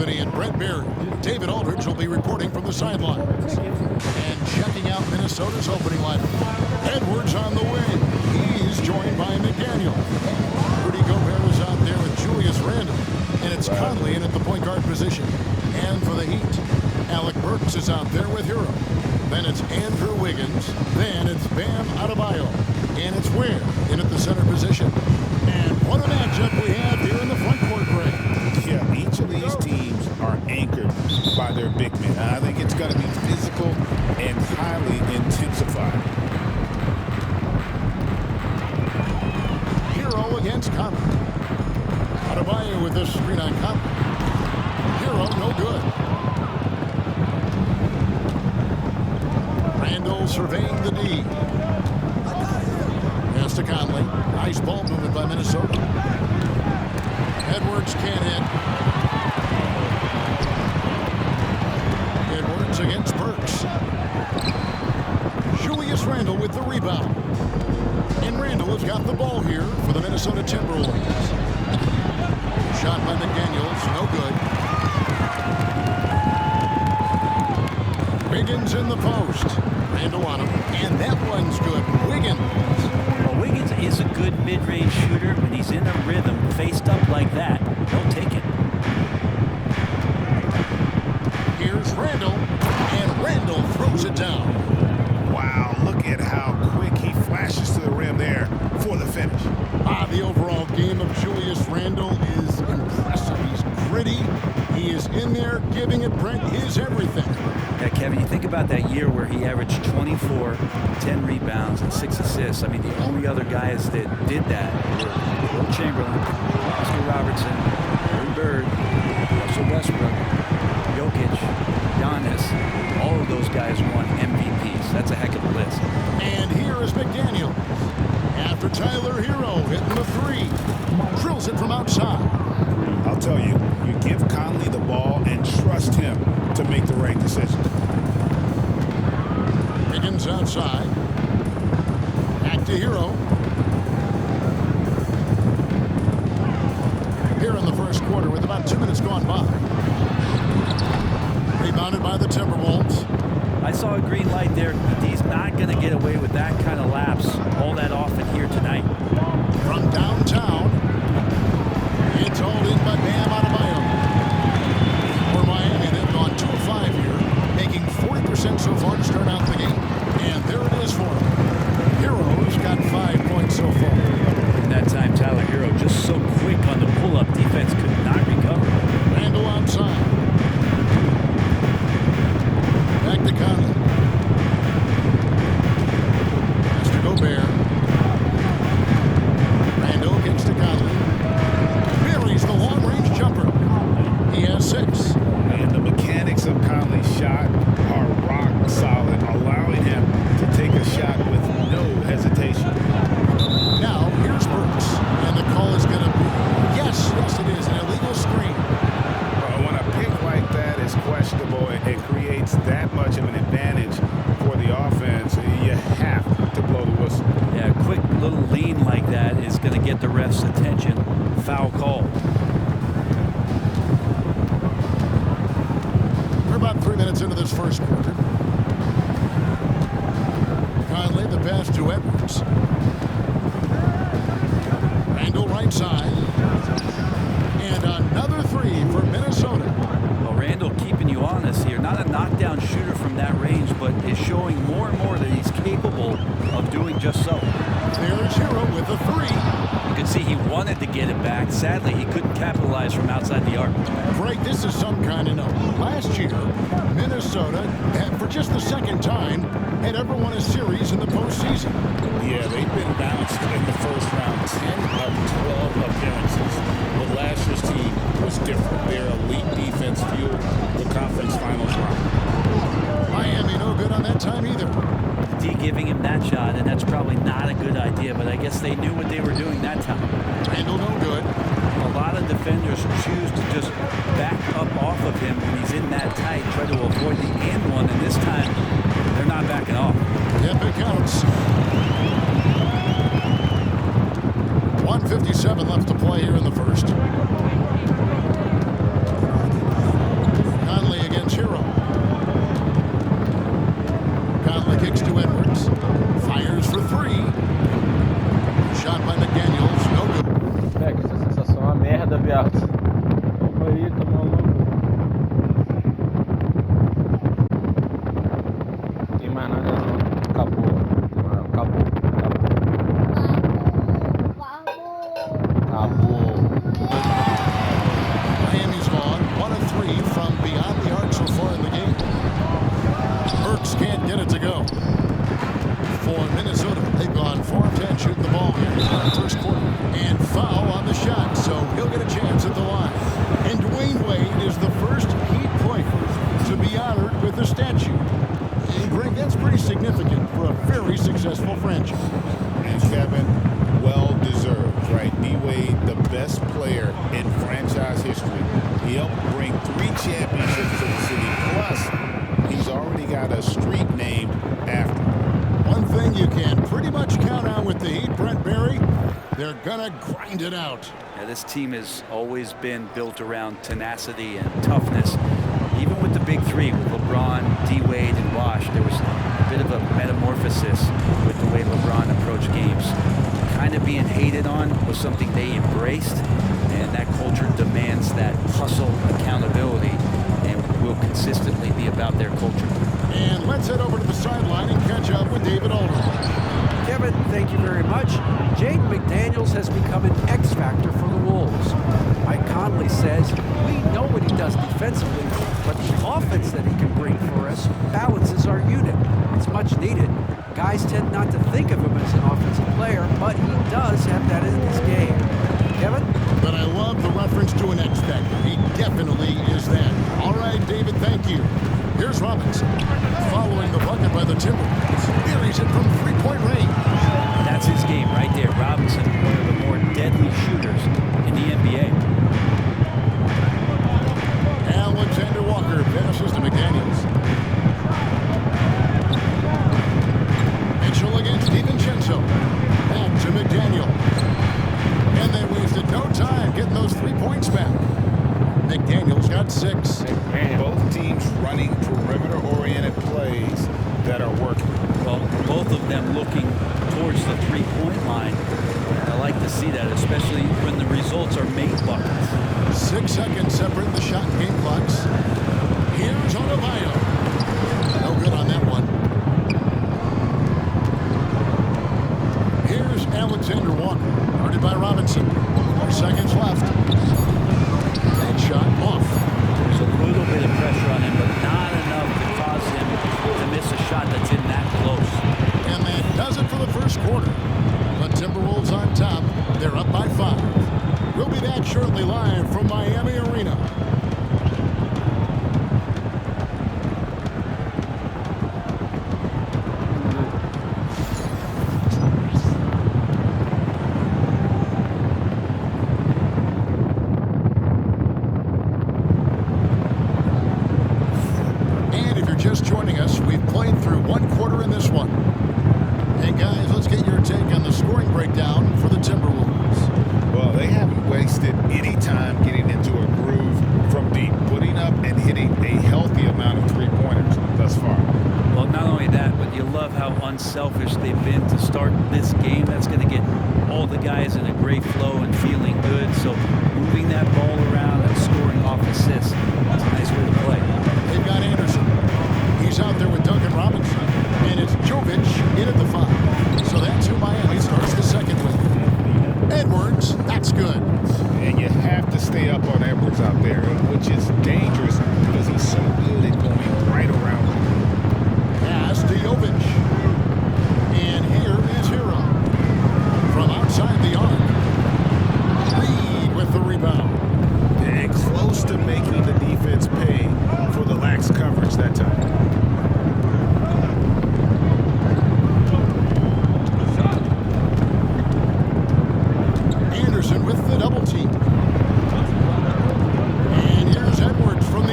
Anthony and Brent Berry. David Aldridge will be reporting from the sidelines. And checking out Minnesota's opening lineup. Edwards on the wing. He's joined by McDaniel. Rudy Gobert is out there with Julius Randle. And it's Conley in at the point guard position. And for the Heat, Alec Burks is out there with Hero. Then it's Andrew Wiggins. Then it's Bam Adebayo. And it's Ware in at the center position. And what a matchup we have here in the front court break. Yeah, each of these teams are anchored by their big men. I think it's going to be physical and highly intensified. Hero against Conley. Adebayo with this screen on Conley. Hero, no good. Randle surveying the D. Pass to Conley. Nice ball movement by Minnesota. Edwards can't hit. Edwards against Burks. Julius Randle with the rebound. And Randle has got the ball here for the Minnesota Timberwolves. Shot by McDaniels, no good. Wiggins in the post. Randle on him, and that one's good. Wiggins. Well, Wiggins is a good mid-range shooter. When he's in a rhythm, faced up like that, he'll take it. Here's Randle, and Randle throws it down. Wow, look at how quick he flashes to the rim there for the finish. The overall game of Julius Randle is impressive. He's gritty. He is in there giving it, Brent, his everything. Yeah, Kevin, you think about that year where he averaged 24, 10 rebounds, and 6 assists. I mean, the only other guys that did that were Will Chamberlain, Oscar Robertson, Larry Bird, Russell Westbrook, Jokic, Giannis. All of those guys won MVPs. That's a heck of a list. And here is McDaniel. After Tyler Hero hitting the three. Drills it from outside. I'll tell you, you give Conley the ball and trust him to make the right decision. Wiggins outside. Back to Hero. Here in the first quarter with about 2 minutes gone by. Rebounded by the Timberwolves. I saw a green light there. He's not going to get away with that kind of lapse all that often here tonight. From downtown. It's hauled in by Bam Adebayo. For Miami, they've gone 2 of 5 here, making 40% so far to start out the game. And there it is for him. Hero's got 5 points so far. In that time, Tyler Hero just so quick on the pull-up. Defense could not recover. Randle outside. Back to Conley. Pass to Gobert. Randle gets to Conley. Buries the long-range jumper. He has 6. And the mechanics of Conley's shot are rock solid, allowing him to take a shot with no hesitation. Now, here's Burks. And the call is going to be, yes, it is, an illegal screen. When a pick like that is questionable and it creates that much of an advantage for the offense, you have to blow the whistle. Yeah, a quick little lean like that is going to get the ref's attention. Foul call. We're about 3 minutes into this first quarter. Conley, the pass to Edwards. Randle right side. And another 3 for Minnesota. Well, Randle keeping you honest here. Not a knockdown shooter from that range, but is showing more and more that he's capable of doing just so. There's Hero with the 3. You can see he wanted to get it back. Sadly, he couldn't capitalize from outside the arc. Greg, this is some kind of note. Last year, Minnesota, for just the second time, had ever won a series in the postseason. Yeah, they've been bounced in the first round, 10 of 12 appearances. But last year's team was different. Their elite defense fueled the conference finals run. Miami no good on that time either. D giving him that shot, and that's probably not a good idea, but I guess they knew what they were doing that time. Randle no good. A lot of defenders choose to just back up off of him when he's in that tight, try to avoid the and one, and this time they're not backing off. Yep, it counts. 1:57 left to play here in the first. First quarter. And foul on the shot, so he'll get a chance at the line. And Dwayne Wade is the first Heat player to be honored with a statue. And Greg, that's pretty significant for a very successful franchise. And Kevin, well deserved, right? D-Wade, the best player in franchise history. He helped bring 3 championships to the city. Plus, he's already got a street named after him. One thing you can pretty much count on with the Heat, Brent Barry, they're gonna grind it out. Yeah, this team has always been built around tenacity and toughness. Even with the big 3, with LeBron, D-Wade, and Bosh, there was a bit of a metamorphosis with the way LeBron approached games. Kind of being hated on was something they embraced, and that culture demands that hustle, accountability, and will consistently be about their culture. And let's head over to the sideline and catch up with David Aldridge. Kevin, thank you very much. Jaden McDaniels has become an X factor for the Wolves. Mike Conley says, we know what he does defensively, but the offense that he can bring for us balances our unit. It's much needed. Guys tend not to think of him as an offensive player, but he does have that in his game. Kevin? But I love the reference to an X factor. He definitely is that. All right, David, thank you. Here's Robinson, following the bucket by the Timberwolves. Buries it from three-point range. That's his game right there. Robinson, one of the more deadly shooters in the NBA. Alexander Walker passes to McDaniels. Mitchell against DiVincenzo. Back to McDaniel. And they wasted no time getting those 3 points back. McDaniels got 6. Both teams running perimeter-oriented plays that are working. Well, both of them looking towards the 3-point line. I like to see that, especially when the results are made buckets. 6 seconds separate the shot and game clocks. Here's Adebayo. No good on that one. Here's Alexander Walker, guarded by Robinson. 4 seconds left. That shot off. There's a little bit of pressure on him, but not enough to cause him to miss a shot that's in that close. And that does it for the first quarter. The Timberwolves on top. They're up by 5. We'll be back shortly live from Miami Arena. Just joining us, we've played through 1 quarter in this one. Hey guys, let's get your take on the scoring breakdown for the Timberwolves. Well, they haven't wasted any time getting into a groove from deep, putting up and hitting a healthy amount of 3-pointers thus far. Well, not only that, but you love how unselfish they've been to start this game. That's going to get all the guys in a great flow and feeling good. So moving that ball around and scoring off assists, that's a nice way to play. They've got Anderson. He's out there with Duncan Robinson. And it's Jovic in at the 5. So that's who Miami starts the second with. Edwards, that's good. And you have to stay up on Edwards out there, which is dangerous because he's so good at going right around him. Pass to Jovic. And here is Hero. From outside the arc. Reed with the rebound. And close to making the defense pay for the lax coverage that time. Anderson with the double team. And here's Edwards from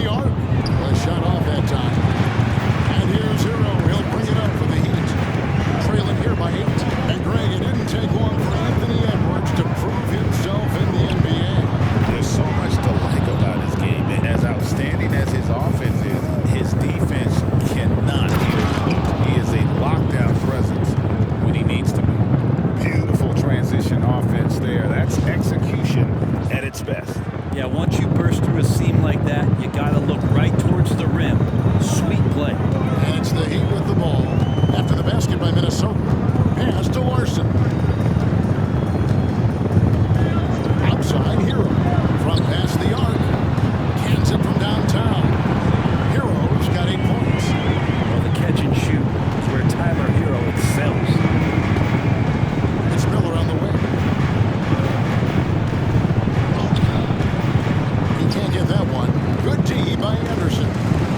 by Anderson.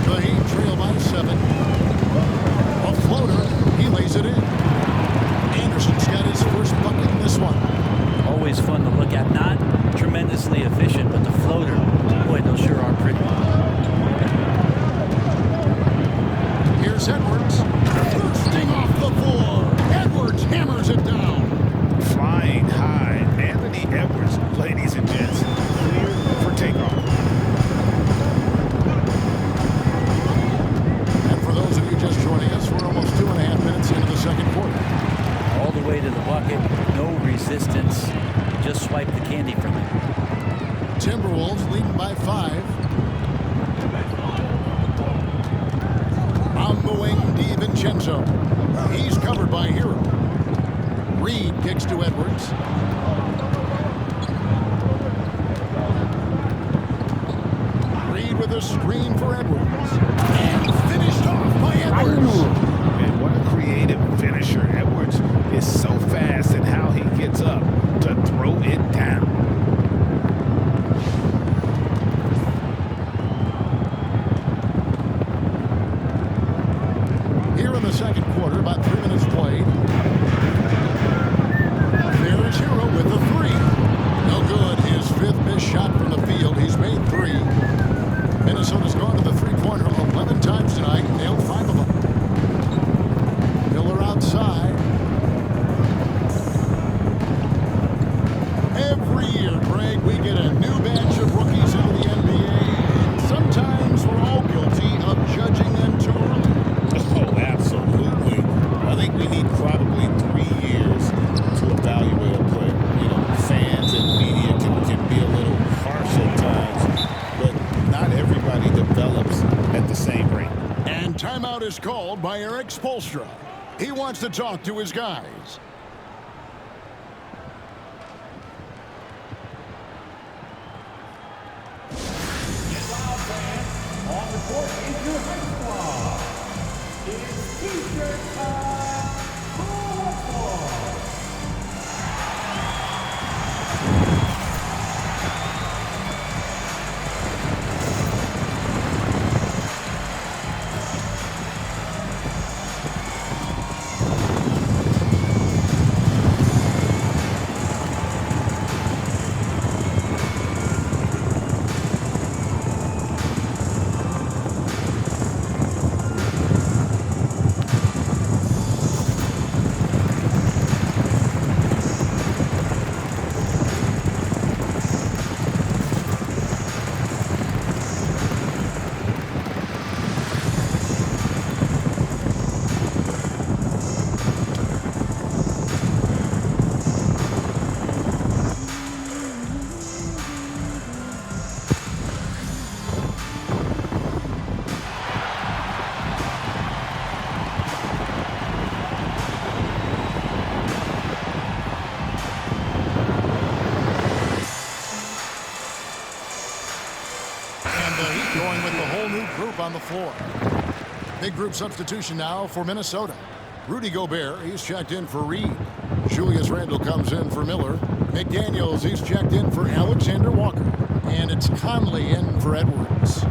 The Heat trail by 7. A floater. He lays it in. Anderson's got his first bucket in this one. Always fun to look at. Not tremendously efficient, but the floater, boy, those sure are pretty. Here's Edwards. Bursting off the floor. Edwards hammers it down. Flying high. Anthony Edwards, ladies and gents, clear for takeoff. And for those of you just joining us, we're almost 2.5 minutes into the second quarter. All the way to the bucket, no resistance. Just swipe the candy from it. Timberwolves leading by 5. On the wing, DiVincenzo. He's covered by Hero. Reed kicks to Edwards. Reed with a screen for Edwards. And finished off by Edwards. And what a creative finisher. Edwards is so fast in how he gets up to throw it down. Here in the second quarter, about 3 minutes played. There's Hero with the 3. No good. His 5th missed shot from the field. He's made 3. Minnesota's gone to the three-pointer 11 times tonight. Nailed 5 of them. Miller outside. Every year, Greg, we get a new batch of rookies into the NBA. And sometimes we're all guilty of judging them too early. Oh, absolutely. I think we need probably 3 years to evaluate a player. You know, fans and media can be a little harsh at times, but not everybody develops at the same rate. And timeout is called by Eric Spoelstra. He wants to talk to his guys. On the court is your high squad. It's T-shirt time. On the floor. Big group substitution now for Minnesota. Rudy Gobert, he's checked in for Reed. Julius Randle comes in for Miller. McDaniels, he's checked in for Alexander Walker. And it's Conley in for Edwards.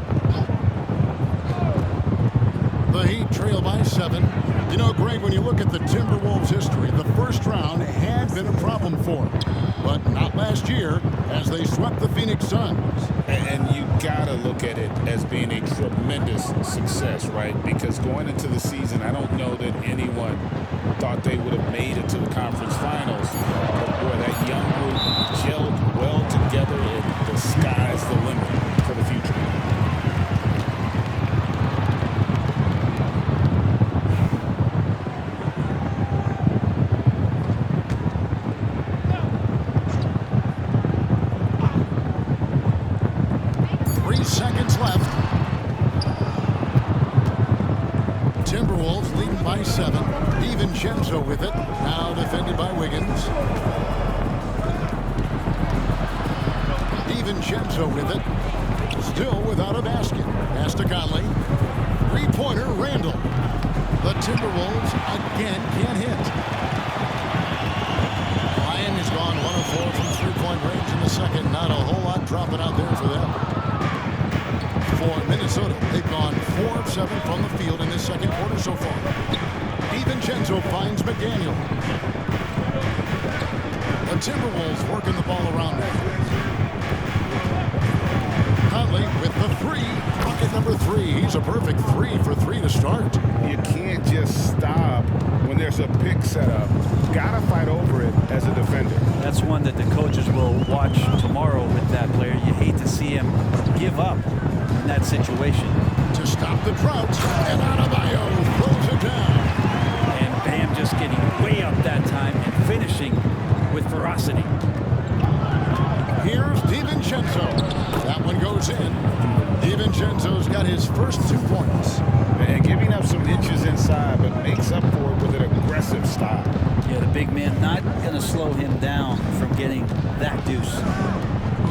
The Heat trail by 7. You know, Greg, when you look at the Timberwolves' history, the first round had been a problem for them. But not last year, as they swept the Phoenix Suns. And you gotta look at it as being a tremendous success, right? Because going into the season, I don't know that anyone thought they would have made it to the conference finals. But boy, that young group gelled well together, and the sky's the limit for the future. Seconds left. Timberwolves leading by 7. DiVincenzo with it. Now defended by Wiggins. DiVincenzo with it. Still without a basket. Pass to Conley. Three-pointer, Randle. The Timberwolves again can't hit. Miami's gone 1 of 4 from three-point range in the second. Not a whole lot dropping out there for them. For Minnesota. Minnesota. They've gone 4 of 7 from the field in this second quarter so far. DiVincenzo finds McDaniel. The Timberwolves working the ball around now. Conley with the 3. Bucket number 3. He's a perfect 3 for 3 to start. You can't just stop when there's a pick set up. Gotta fight over it as a defender. That's one that the coaches will watch tomorrow with that player. You hate to see him give up in that situation. To stop the drought, and Adebayo throws it down. And Bam just getting way up that time and finishing with ferocity. Here's DiVincenzo. That one goes in. DiVincenzo's got his first 2 points. And giving up some inches inside, but makes up for it with an aggressive stop. Yeah, the big man not going to slow him down from getting that deuce.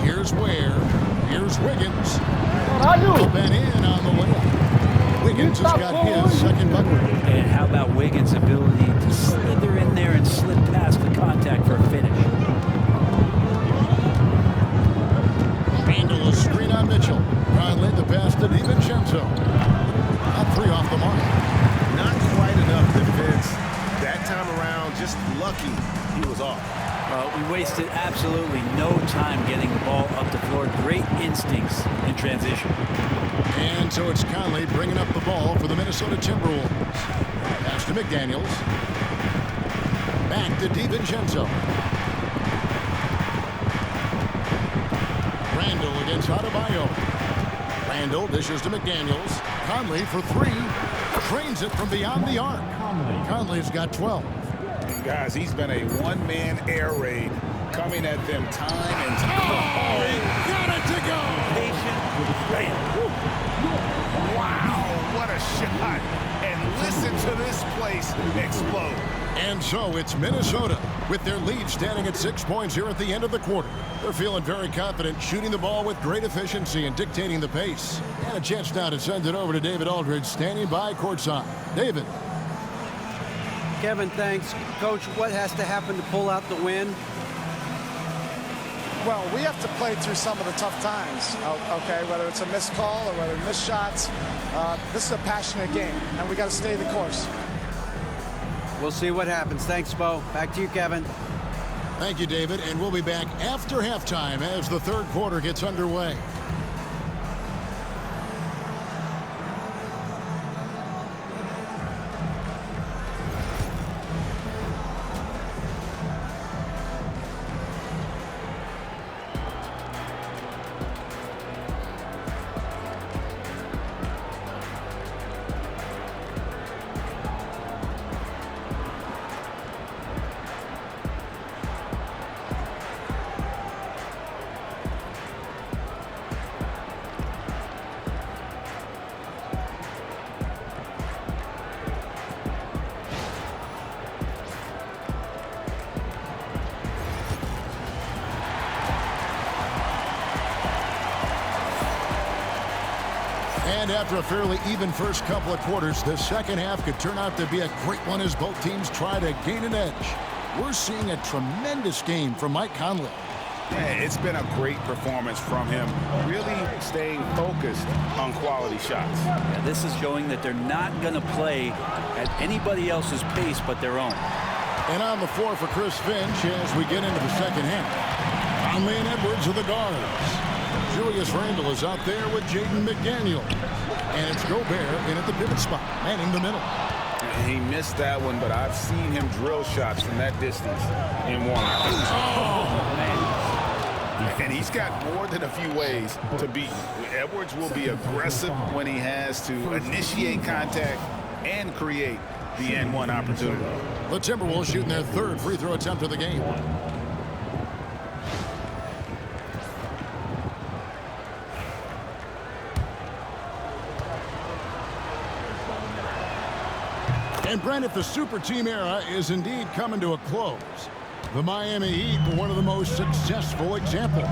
Here's Ware. Here's Wiggins. Been in on the layup. Wiggins has got his second bucket. And how about Wiggins' ability to slither in there and slip past the contact for a finish? Randall, a screen on Mitchell. Conley the pass to DiVincenzo. Not 3 off the mark. Not quite enough defense that time around. Just lucky he was off. We wasted absolutely no time getting the ball up the floor. Great instincts in transition. And so it's Conley bringing up the ball for the Minnesota Timberwolves. Pass to McDaniels. Back to DiVincenzo. Randall against Adebayo. Randall dishes to McDaniels. Conley for 3. Trains it from beyond the arc. Conley's got 12. And guys, he's been a one-man air raid coming at them time and time. He got it to go. Wow, what a shot. And listen to this place explode. And so it's Minnesota with their lead standing at 6 points here at the end of the quarter. They're feeling very confident, shooting the ball with great efficiency and dictating the pace. And a chance now to send it over to David Aldridge, standing by courtside. David. Kevin, thanks. Coach, what has to happen to pull out the win? Well, we have to play through some of the tough times, okay, whether it's a missed call or whether missed shots. This is a passionate game, and we got to stay the course. We'll see what happens. Thanks, Bo. Back to you, Kevin. Thank you, David. And we'll be back after halftime as the third quarter gets underway. And after a fairly even first couple of quarters, the second half could turn out to be a great one as both teams try to gain an edge. We're seeing a tremendous game from Mike Conley. Yeah, it's been a great performance from him, really staying focused on quality shots. Yeah, this is showing that they're not going to play at anybody else's pace but their own. And on the floor for Chris Finch as we get into the second half. Conley and Edwards are the guards. Julius Randle is out there with Jaden McDaniel. And it's Gobert in at the pivot spot, manning the middle. He missed that one, but I've seen him drill shots from that distance in warm-up. And he's got more than a few ways to beat you. Edwards will be aggressive when he has to initiate contact and create the N1 opportunity. The Timberwolves shooting their third free throw attempt of the game. And Brent, if the super team era is indeed coming to a close, the Miami Heat were one of the most successful examples.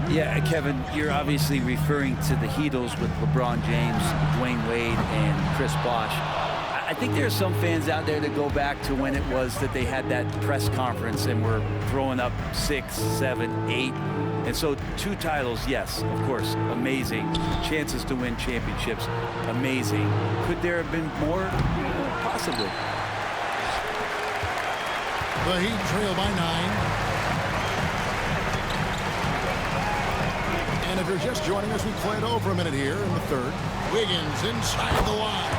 Yeah, Kevin, you're obviously referring to the Heatles with LeBron James, Dwayne Wade, and Chris Bosh. I think there are some fans out there that go back to when it was that they had that press conference and were throwing up 6, 7, 8. And so 2 titles, yes, of course, amazing. Chances to win championships, amazing. Could there have been more? Possibly. The Heat trail by 9. And if you're just joining us, we played over a minute here in the third. Wiggins inside the line.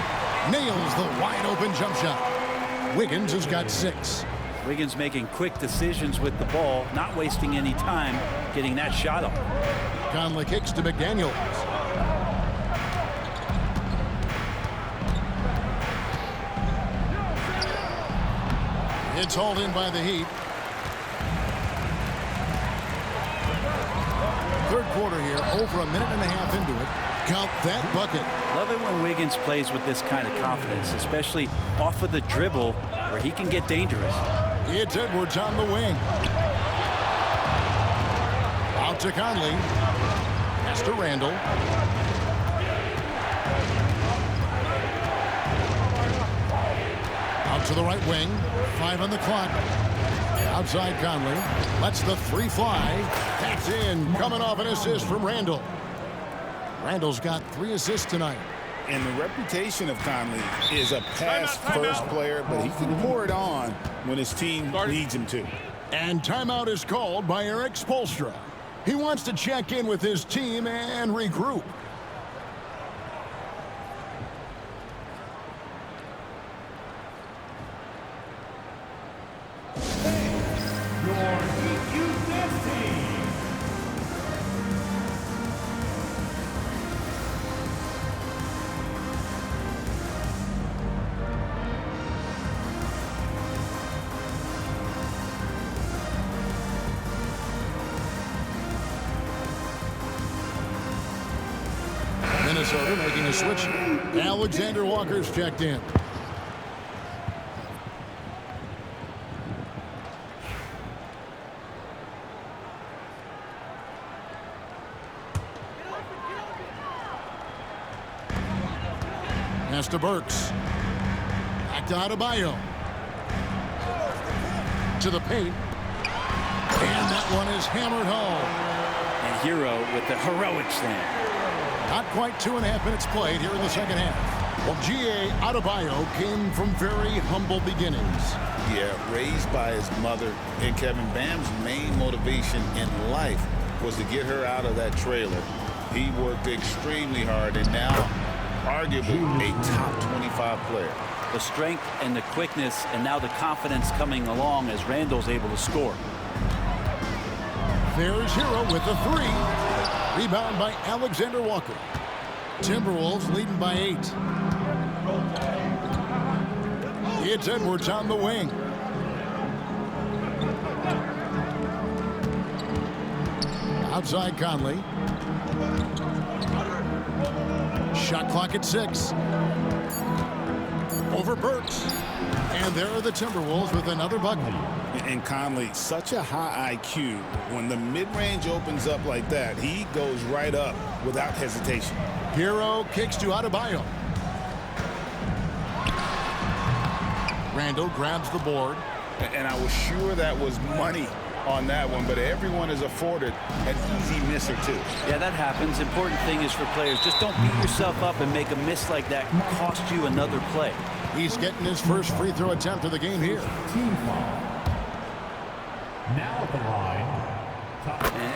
Nails the wide open jump shot. Wiggins has got 6. Wiggins making quick decisions with the ball, not wasting any time getting that shot off. Conley kicks to McDaniels. It's hauled in by the Heat. Third quarter here, over a minute and a half into it. Count that bucket. Love it when Wiggins plays with this kind of confidence, especially off of the dribble where he can get dangerous. It's Edwards on the wing. Out to Conley. Pass to Randall. Out to the right wing. 5 on the clock. Outside Conley. Lets the 3 fly. That's in. Coming off an assist from Randall. Randall's got 3 assists tonight. And the reputation of Conley is a pass-first player, but he can pour it on when his team needs him to. And timeout is called by Eric Spoelstra. He wants to check in with his team and regroup. Your EQ team. Minnesota making a switch. Alexander Walker's checked in. Pass to Burks. Back to Adebayo. To the paint. And that one is hammered home. And Hero with the heroic slam. Not quite 2.5 minutes played here in the second half. Well, G.A. Adebayo came from very humble beginnings. Yeah, raised by his mother. And Kevin Bam's main motivation in life was to get her out of that trailer. He worked extremely hard and now arguably a top 25 player. The strength and the quickness and now the confidence coming along as Randall's able to score. There's Hero with the 3. Rebound by Alexander Walker. Timberwolves leading by 8. It's Edwards on the wing. Outside Conley. Shot clock at 6. Over Burks. And there are the Timberwolves with another bucket. And Conley, such a high IQ. When the mid-range opens up like that, he goes right up without hesitation. Hero kicks to Adebayo. Randall grabs the board. And I was sure that was money on that one, but everyone is afforded an easy miss or 2. Yeah, that happens. Important thing is for players, just don't beat yourself up and make a miss like that cost you another play. He's getting his first free throw attempt of the game here. Team foul. Now at the line.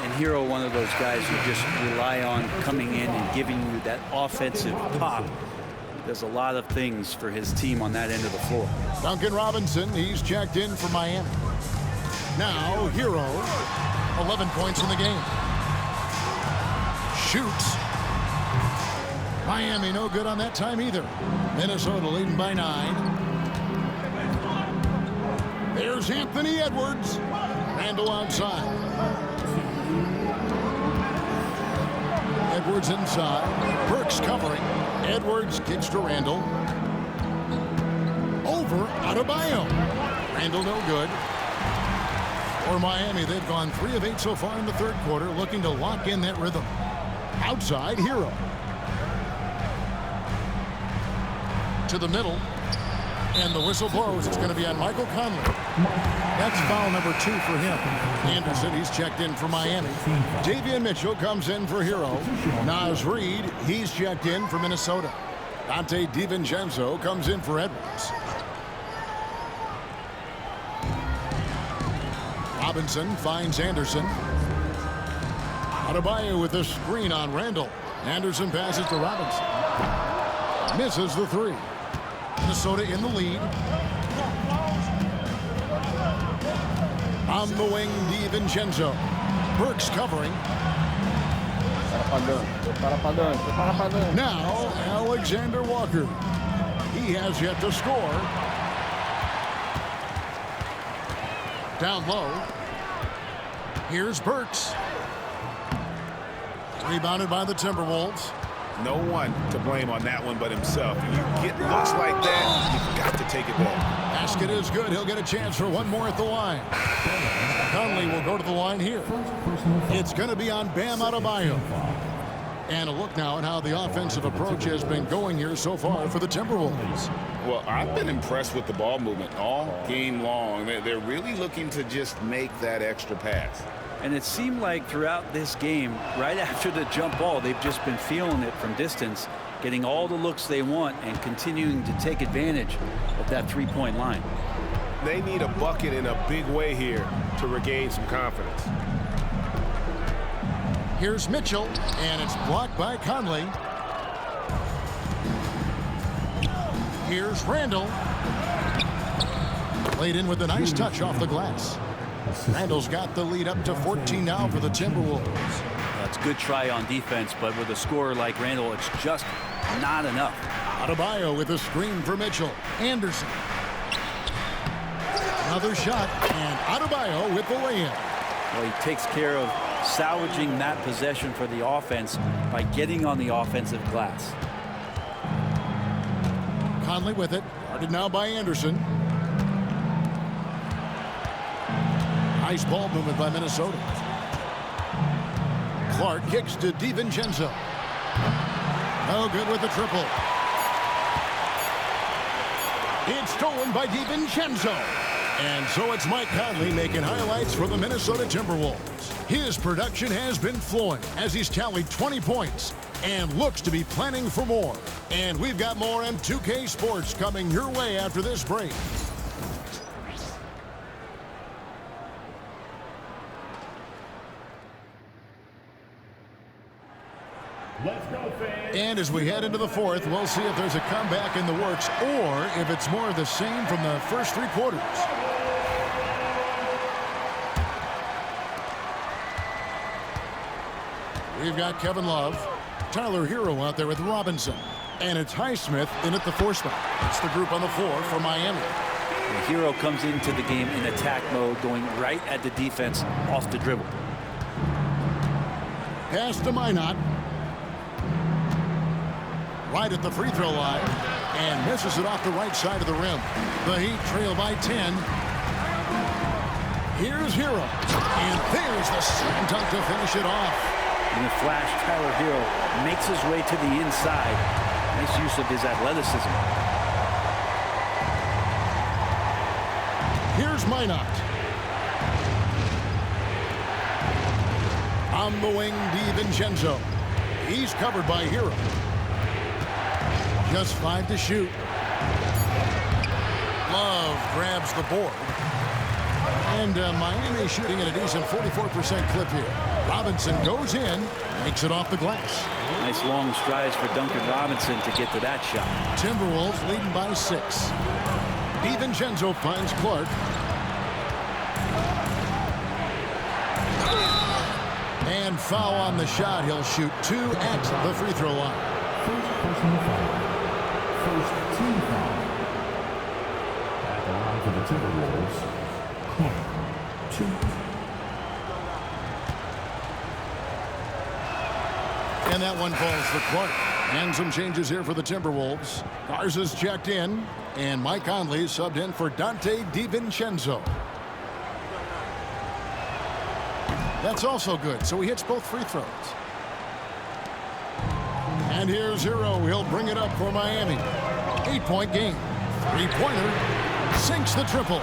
And Hero, one of those guys you just rely on coming in and giving you that offensive pop. He does a lot of things for his team on that end of the floor. Duncan Robinson, he's checked in for Miami. Now, Hero, 11 points in the game. Shoots. Miami no good on that time either. Minnesota leading by 9. There's Anthony Edwards. Randall outside. Edwards inside. Burks covering. Edwards kicks to Randall. Over Adebayo. Randall no good. For Miami, they've gone 3 of 8 so far in the third quarter, looking to lock in that rhythm. Outside, Hero. To the middle. And the whistle blows. It's going to be on Michael Conley. That's foul number 2 for him. Anderson, he's checked in for Miami. Davion Mitchell comes in for Hero. Naz Reid, he's checked in for Minnesota. Dante DiVincenzo comes in for Edwards. Robinson finds Anderson. Adebayo with a screen on Randall. Anderson passes to Robinson. Misses the 3. Minnesota in the lead. On the wing, DiVincenzo. Burks covering. Now, Alexander Walker. He has yet to score. Down low. Here's Burks. Rebounded by the Timberwolves. No one to blame on that one but himself. When you get looks like that, you've got to take it back. Basket is good. He'll get a chance for one more at the line. Conley will go to the line here. It's going to be on Bam Adebayo. And a look now at how the offensive approach has been going here so far for the Timberwolves. Well, I've been impressed with the ball movement all game long. They're really looking to just make that extra pass. And it seemed like throughout this game, right after the jump ball, they've just been feeling it from distance, getting all the looks they want and continuing to take advantage of that three-point line. They need a bucket in a big way here to regain some confidence. Here's Mitchell, and it's blocked by Conley. Here's Randall. Played in with a nice touch off the glass. Randall's got the lead up to 14 now for the Timberwolves. That's a good try on defense, but with a scorer like Randall, it's just not enough. Adebayo with a screen for Mitchell. Anderson. Another shot, and Adebayo with the lay-in. Well, he takes care of salvaging that possession for the offense by getting on the offensive glass. Conley with it. Guarded now by Anderson. Nice ball movement by Minnesota. Clark kicks to DiVincenzo. No good with the triple. It's stolen by DiVincenzo. And so it's Mike Conley making highlights for the Minnesota Timberwolves. His production has been flowing as he's tallied 20 points and looks to be planning for more. And we've got more M2K Sports coming your way after this break. Let's go, fans. And as we head into the fourth, we'll see if there's a comeback in the works or if it's more of the same from the first 3 quarters. We've got Kevin Love, Tyler Hero out there with Robinson, and it's Highsmith in at the 4 spot. It's the group on the floor for Miami. The Hero comes into the game in attack mode, going right at the defense off the dribble. Pass to Minot. Right at the free throw line, and misses it off the right side of the rim. The Heat trail by 10. Here's Hero, and there's the slam dunk to finish it off. In the flash, Tyler Hero makes his way to the inside. Nice use of his athleticism. Here's Minot. On the wing, DiVincenzo. He's covered by Hero. Just 5 to shoot. Love grabs the board. And Miami shooting at a decent 44% clip here. Robinson goes in, makes it off the glass. Nice long strides for Duncan Robinson to get to that shot. Timberwolves leading by 6. DiVincenzo finds Clark. And foul on the shot. He'll shoot 2 at the free throw line. First personal foul. First team foul. At the line for the Timberwolves, Clark, 2. And that one falls for Clark. And some changes here for the Timberwolves. Garza's checked in, and Mike Conley subbed in for Dante DiVincenzo. That's also good, so he hits both free throws. And here's Hero. He'll bring it up for Miami. 8-point game. Three-pointer sinks the triple.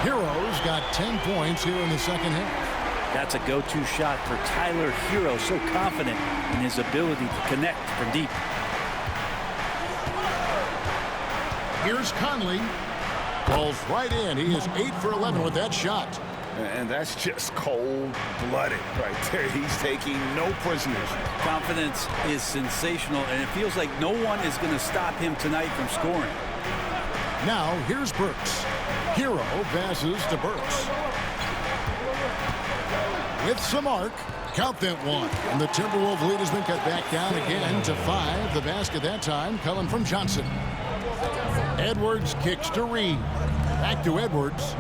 Hero's got 10 points here in the second half. That's a go-to shot for Tyler Hero, so confident in his ability to connect from deep. Here's Conley. Falls right in. He is 8 for 11 with that shot. And that's just cold-blooded right there. He's taking no prisoners. Confidence is sensational, and it feels like no one is going to stop him tonight from scoring. Now, here's Burks. Hero passes to Burks. With some arc, count that one. And the Timberwolves lead has been cut back down again to 5. The basket that time coming from Johnson. Edwards kicks to Reed. Back to Edwards.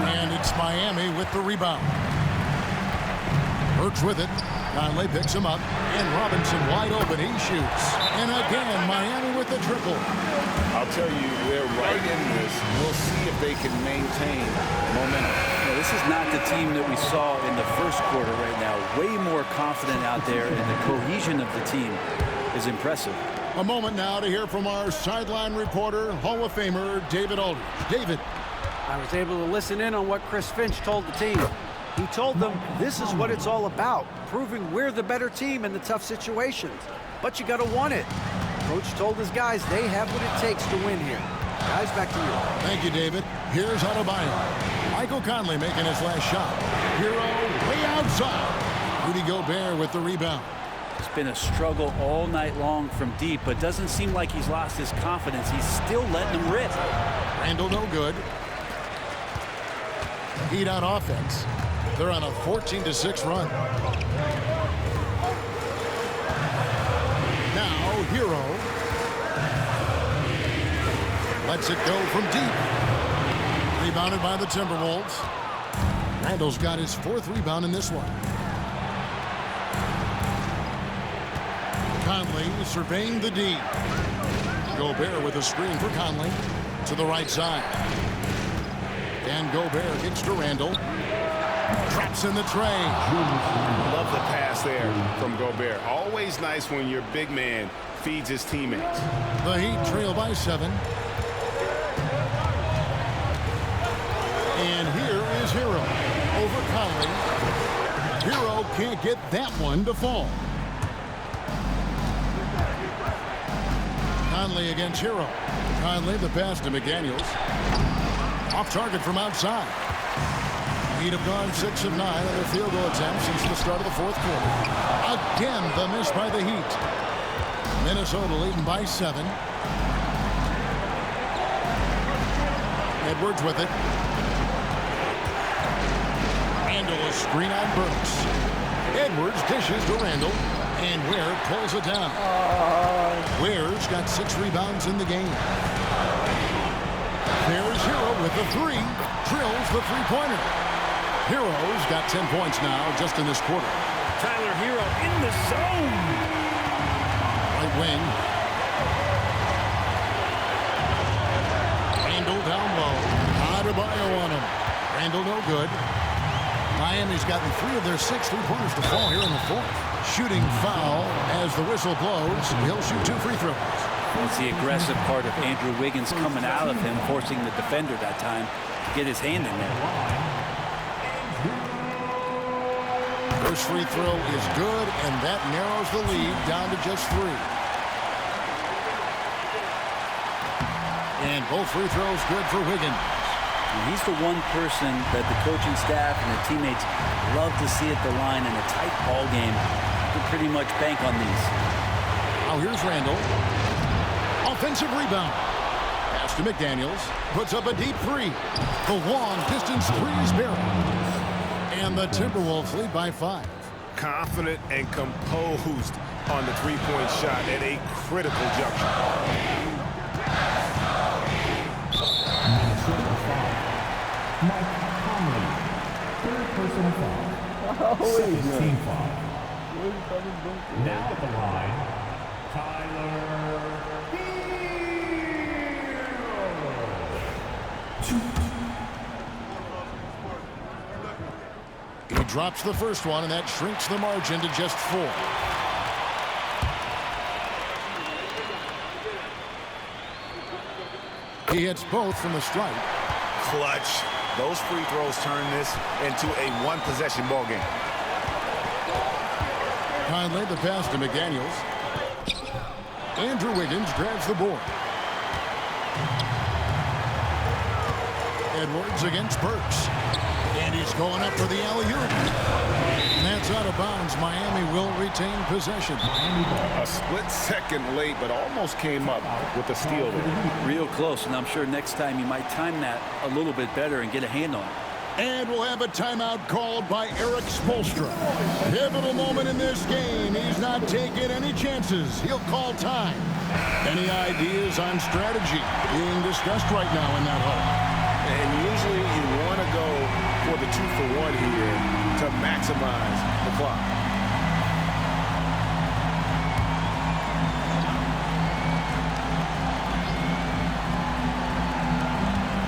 And it's Miami with the rebound. Burks with it. Conley picks him up. And Robinson wide open. He shoots. And again, Miami with the triple. I'll tell you, they're right in this. We'll see if they can maintain momentum. Yeah, this is not the team that we saw in the first quarter right now. Way more confident out there, and the cohesion of the team is impressive. A moment now to hear from our sideline reporter, Hall of Famer David Aldridge. David. I was able to listen in on what Chris Finch told the team. He told them this is what it's all about, proving we're the better team in the tough situations. But you got to want it. Coach told his guys they have what it takes to win here. Guys, back to you. Thank you, David. Here's Adebayo. Michael Conley making his last shot. Hero way outside. Rudy Gobert with the rebound. It's been a struggle all night long from deep, but doesn't seem like he's lost his confidence. He's still letting them rip. Randall no good. Heat on offense. They're on a 14-6 run. Now, Hero lets it go from deep. Rebounded by the Timberwolves. Randall's got his 4th rebound in this one. Conley surveying the D. Gobert with a screen for Conley to the right side. And Gobert kicks to Randall. Traps in the tray. Love the pass there from Gobert. Always nice when your big man feeds his teammates. The Heat trail by 7. And here is Hero over Conley. Hero can't get that one to fall. Conley against Hero. Conley the pass to McDaniels. Off target from outside. Heat have gone 6 of 9 on their field goal attempts since the start of the 4th quarter. Again, the miss by the Heat. Minnesota leading by 7. Edwards with it. Randall a screen on Burks. Edwards dishes to Randall. And Ware pulls it down. Ware's got 6 rebounds in the game. There's Hero with the 3. Drills the three-pointer. Hero's got 10 points now just in this quarter. Tyler Hero in the zone. Right wing. Randall down low. Adebayo on him. Randall no good. Miami's gotten 3 of their 6 three-pointers to fall here in the 4th. Shooting foul as the whistle blows. He'll shoot 2 free throws. It's the aggressive part of Andrew Wiggins coming out of him, forcing the defender that time to get his hand in there. First free throw is good, and that narrows the lead down to just 3. And both free throws good for Wiggins. And he's the one person that the coaching staff and the teammates love to see at the line in a tight ball game. You can pretty much bank on these. Now here's Randall. Offensive rebound. Pass to McDaniels. Puts up a deep 3. The long distance 3 is buried. And the Timberwolves lead by 5. Confident and composed on the three-point shot at a critical juncture. Minnesota foul. Mike Conley. 3rd personal foul. 17 foul. Now at the line, Tyler He drops the first one, and that shrinks the margin to just 4. He hits both from the stripe. Clutch. Those free throws turn this into a one-possession ball game. Conley, the pass to McDaniels. Andrew Wiggins grabs the board. Edwards against Burks. And he's going up for the alley-oop. And that's out of bounds. Miami will retain possession. A split second late, but almost came up with a steal there. Real close, and I'm sure next time you might time that a little bit better and get a hand on it. And we'll have a timeout called by Eric Spoelstra. Pivotal moment in this game. He's not taking any chances. He'll call time. Any ideas on strategy being discussed right now in that hole? And usually you want to go for the 2-for-1 here to maximize the clock.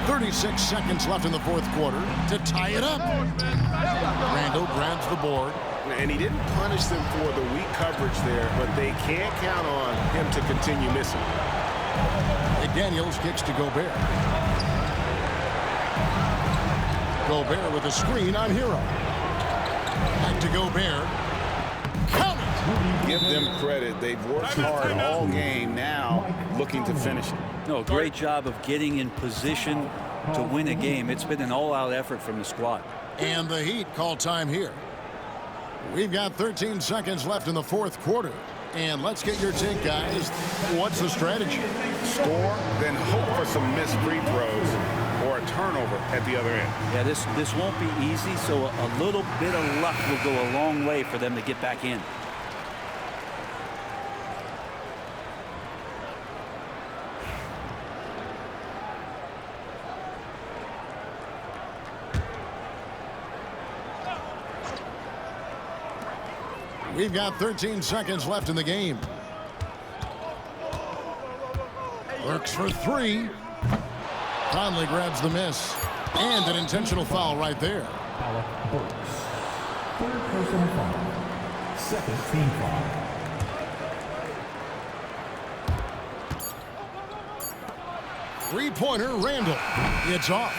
.36 seconds left in the fourth quarter to tie it up. Randall grabs the board. And he didn't punish them for the weak coverage there, but they can't count on him to continue missing. McDaniels kicks to Gobert. Gobert with a screen on Hero. Back to Gobert. Count it! Give them credit. They've worked hard all game, now looking to finish it. No, great job of getting in position to win a game. It's been an all-out effort from the squad. And the Heat call time here. We've got 13 seconds left in the fourth quarter. And let's get your take, guys. What's the strategy? Score, then hope for some missed free throws or a turnover at the other end. Yeah, this won't be easy, so a little bit of luck will go a long way for them to get back in. We've got 13 seconds left in the game. Lurks for three. Conley grabs the miss. And an intentional foul right there. Alec Burks. Third personal foul. Second team foul. Three-pointer, Randall. It's off.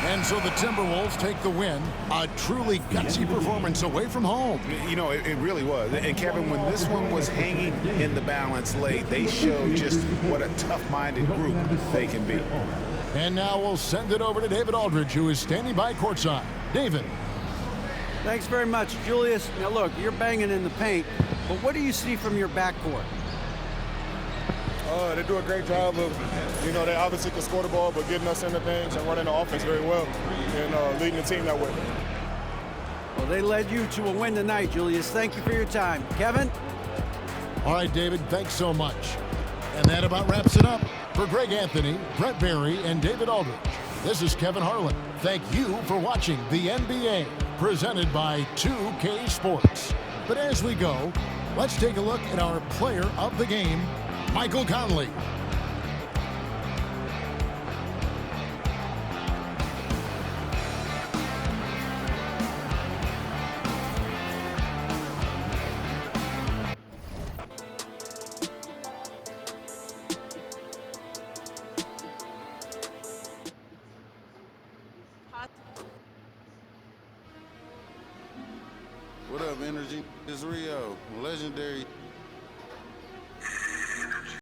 And so the Timberwolves take the win. A truly gutsy performance away from home. You know, it really was. And Kevin, when this one was hanging in the balance late, they showed just what a tough-minded group they can be. And now we'll send it over to David Aldridge, who is standing by courtside. David. Thanks very much, Julius. Now look, you're banging in the paint, but what do you see from your backcourt? They do a great job of, they obviously can score the ball, but getting us into things and running the offense very well and leading the team that way. Well, they led you to a win tonight, Julius. Thank you for your time. Kevin? All right, David, thanks so much. And that about wraps it up. For Greg Anthony, Brett Barry, and David Aldridge, this is Kevin Harlan. Thank you for watching the NBA, presented by 2K Sports. But as we go, let's take a look at our player of the game, Michael Conley. What up, Energy? It's Rio, legendary